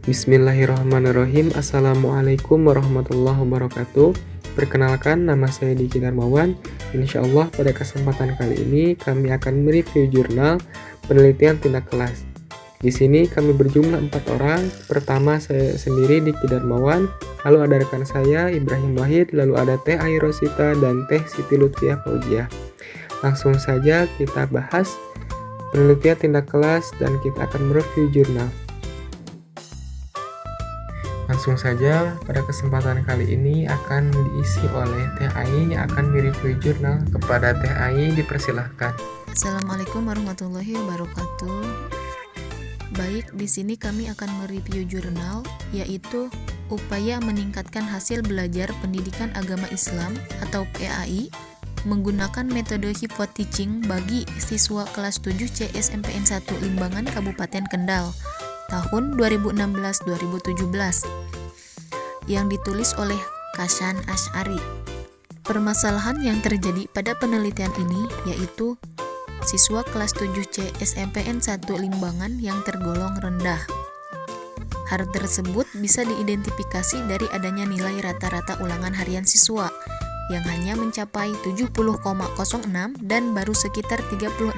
Bismillahirrahmanirrahim. Assalamualaikum warahmatullahi wabarakatuh. Perkenalkan, nama saya Diki Darmawan. Insya Allah pada kesempatan kali ini kami akan mereview jurnal penelitian tindak kelas. Di sini kami berjumlah 4 orang. Pertama saya sendiri Diki Darmawan, lalu ada rekan saya Ibrahim Wahid, lalu ada Teh Ai Rosita dan Teh Siti Lutfiah Fauziah. Langsung saja kita bahas penelitian tindak kelas dan kita akan mereview jurnal. Langsung saja, pada kesempatan kali ini akan diisi oleh Teh Ai yang akan mereview jurnal. Kepada Teh Ai dipersilahkan. Assalamualaikum warahmatullahi wabarakatuh. Baik, di sini kami akan mereview jurnal, yaitu Upaya Meningkatkan Hasil Belajar Pendidikan Agama Islam atau PAI menggunakan metode Hipot Teaching bagi siswa kelas 7C SMPN 1 Limbangan Kabupaten Kendal tahun 2016-2017 yang ditulis oleh Kashan Asy'ari. Permasalahan yang terjadi pada penelitian ini yaitu siswa kelas 7C SMPN 1 Limbangan yang tergolong rendah. Hal tersebut bisa diidentifikasi dari adanya nilai rata-rata ulangan harian siswa yang hanya mencapai 70,06 dan baru sekitar 36,36%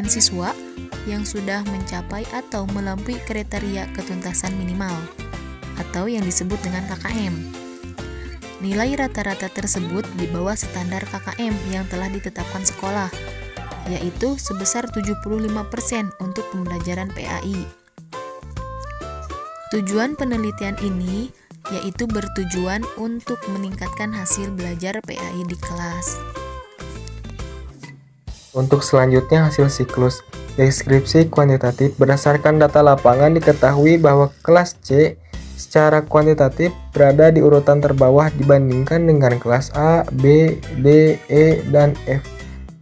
siswa yang sudah mencapai atau melampaui kriteria ketuntasan minimal atau yang disebut dengan KKM. Nilai rata-rata tersebut di bawah standar KKM yang telah ditetapkan sekolah, yaitu sebesar 75% untuk pembelajaran PAI. Tujuan penelitian ini yaitu bertujuan untuk meningkatkan hasil belajar PAI di kelas. Untuk selanjutnya hasil siklus. Deskripsi kuantitatif. Berdasarkan data lapangan diketahui bahwa kelas C secara kuantitatif berada di urutan terbawah dibandingkan dengan kelas A, B, D, E, dan F.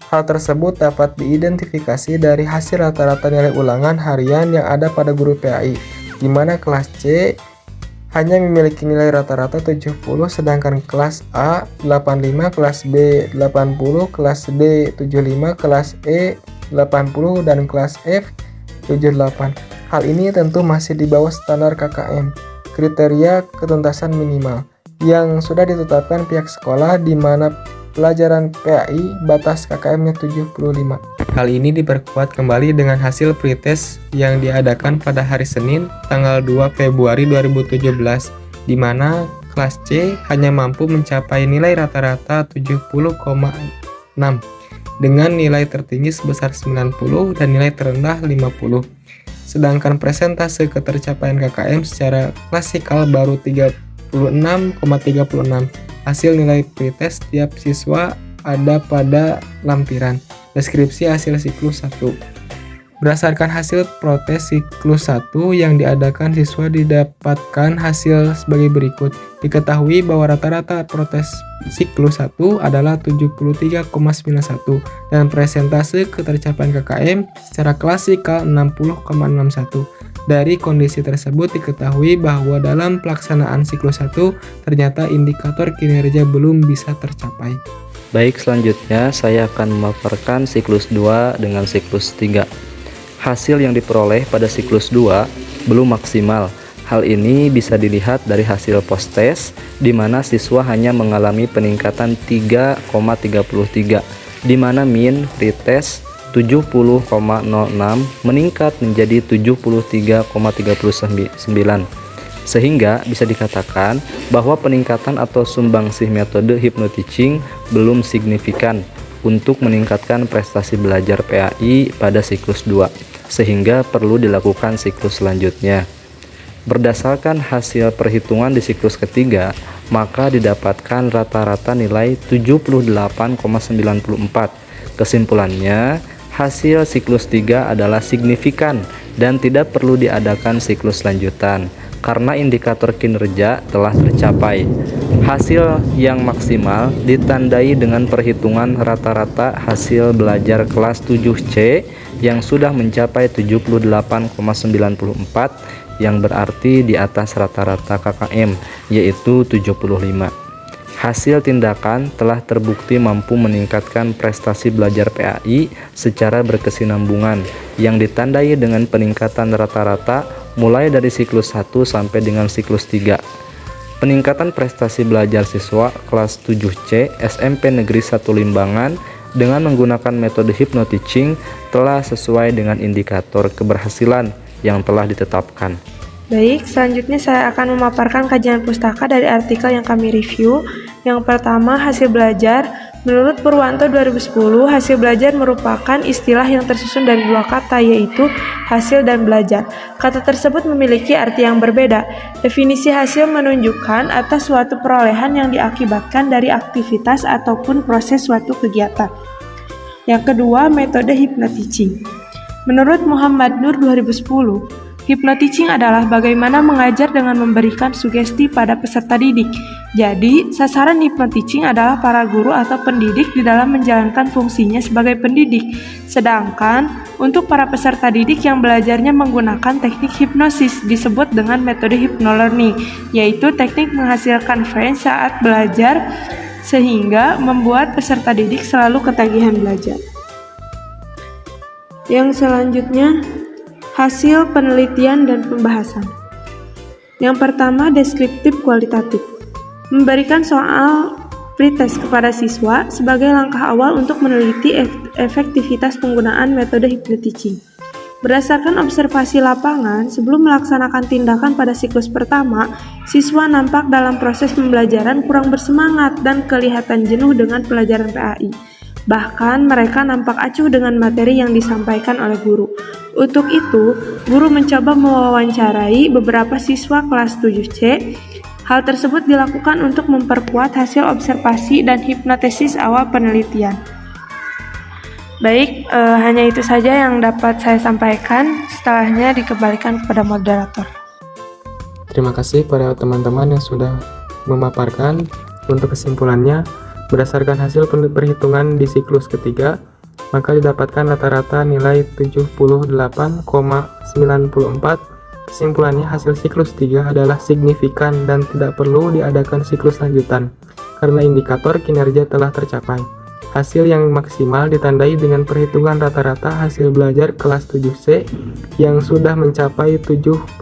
Hal tersebut dapat diidentifikasi dari hasil rata-rata nilai ulangan harian yang ada pada guru PAI, di mana kelas C hanya memiliki nilai rata-rata 70, sedangkan kelas A 85, kelas B 80, kelas D 75, kelas E 80, dan kelas F 78. Hal ini tentu masih di bawah standar KKM, kriteria ketuntasan minimal, yang sudah ditetapkan pihak sekolah, di mana pelajaran PAI batas KKM-nya 75. Hal ini diperkuat kembali dengan hasil pretest yang diadakan pada hari Senin, tanggal 2 Februari 2017, di mana kelas C hanya mampu mencapai nilai rata-rata 70,6 dengan nilai tertinggi sebesar 90 dan nilai terendah 50. Sedangkan presentase ketercapaian KKM secara klasikal baru 36,36. Hasil nilai pretest tiap siswa ada pada lampiran. Deskripsi hasil siklus 1. Berdasarkan hasil protes siklus 1 yang diadakan, siswa didapatkan hasil sebagai berikut. Diketahui bahwa rata-rata protes siklus 1 adalah 73,91 dan presentase ketercapaian KKM secara klasikal 60,61. Dari kondisi tersebut diketahui bahwa dalam pelaksanaan siklus 1 ternyata indikator kinerja belum bisa tercapai. Baik, selanjutnya saya akan memaparkan siklus 2 dengan siklus 3. Hasil yang diperoleh pada siklus 2 belum maksimal. Hal ini bisa dilihat dari hasil post-test, di mana siswa hanya mengalami peningkatan 3,33, di mana min pretest 70,06 meningkat menjadi 73,39. Sehingga bisa dikatakan bahwa peningkatan atau sumbangsih metode Hypnoteaching belum signifikan untuk meningkatkan prestasi belajar PAI pada siklus 2, sehingga perlu dilakukan siklus selanjutnya. Berdasarkan hasil perhitungan di siklus ketiga, maka didapatkan rata-rata nilai 78,94. Kesimpulannya, hasil siklus 3 adalah signifikan dan tidak perlu diadakan siklus lanjutan karena indikator kinerja telah tercapai. Hasil yang maksimal ditandai dengan perhitungan rata-rata hasil belajar kelas 7C yang sudah mencapai 78,94, yang berarti di atas rata-rata KKM, yaitu 75. Hasil tindakan telah terbukti mampu meningkatkan prestasi belajar PAI secara berkesinambungan yang ditandai dengan peningkatan rata-rata mulai dari siklus 1 sampai dengan siklus 3. Peningkatan prestasi belajar siswa kelas 7C SMP Negeri 1 Limbangan dengan menggunakan metode hypnoteaching telah sesuai dengan indikator keberhasilan yang telah ditetapkan. Baik, selanjutnya saya akan memaparkan kajian pustaka dari artikel yang kami review. Yang pertama, hasil belajar. Menurut Purwanto 2010, hasil belajar merupakan istilah yang tersusun dari dua kata, yaitu hasil dan belajar. Kata tersebut memiliki arti yang berbeda. Definisi hasil menunjukkan atas suatu perolehan yang diakibatkan dari aktivitas ataupun proses suatu kegiatan. Yang kedua, metode hypnoteaching. Menurut Muhammad Nur 2010, hypnoteaching adalah bagaimana mengajar dengan memberikan sugesti pada peserta didik. Jadi, sasaran hypnoteaching adalah para guru atau pendidik di dalam menjalankan fungsinya sebagai pendidik. Sedangkan, untuk para peserta didik yang belajarnya menggunakan teknik hipnosis disebut dengan metode hypnolearning, yaitu teknik menghasilkan fans saat belajar sehingga membuat peserta didik selalu ketagihan belajar. Yang selanjutnya, hasil penelitian dan pembahasan. Yang pertama, deskriptif kualitatif. Memberikan soal pretest kepada siswa sebagai langkah awal untuk meneliti efektivitas penggunaan metode hypnoteaching. Berdasarkan observasi lapangan, sebelum melaksanakan tindakan pada siklus pertama, siswa nampak dalam proses pembelajaran kurang bersemangat dan kelihatan jenuh dengan pelajaran PAI. Bahkan mereka nampak acuh dengan materi yang disampaikan oleh guru. Untuk itu, guru mencoba mewawancarai beberapa siswa kelas 7C. Hal tersebut dilakukan untuk memperkuat hasil observasi dan hipnotesis awal penelitian. Baik, hanya itu saja yang dapat saya sampaikan. Setelahnya dikembalikan kepada moderator. Terima kasih pada teman-teman yang sudah memaparkan. Untuk kesimpulannya, berdasarkan hasil perhitungan di siklus ketiga, maka didapatkan rata-rata nilai 78,94. Kesimpulannya, hasil siklus 3 adalah signifikan dan tidak perlu diadakan siklus lanjutan, karena indikator kinerja telah tercapai. Hasil yang maksimal ditandai dengan perhitungan rata-rata hasil belajar kelas 7C yang sudah mencapai 78,94,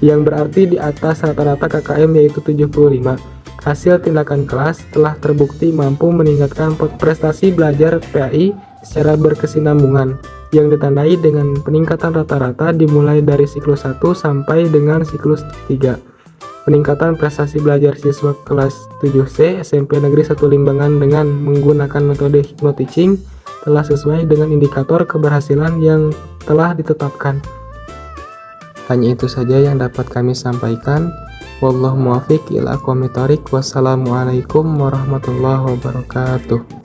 yang berarti di atas rata-rata KKM yaitu 75. Hasil tindakan kelas telah terbukti mampu meningkatkan prestasi belajar PAI secara berkesinambungan, yang ditandai dengan peningkatan rata-rata dimulai dari siklus 1 sampai dengan siklus 3. Peningkatan prestasi belajar siswa kelas 7C SMP Negeri 1 Limbangan dengan menggunakan metode hypnoteaching telah sesuai dengan indikator keberhasilan yang telah ditetapkan. Hanya itu saja yang dapat kami sampaikan. Wallahu muwaffiq ila aqwamit thoriq. Wassalamualaikum warahmatullahi wabarakatuh.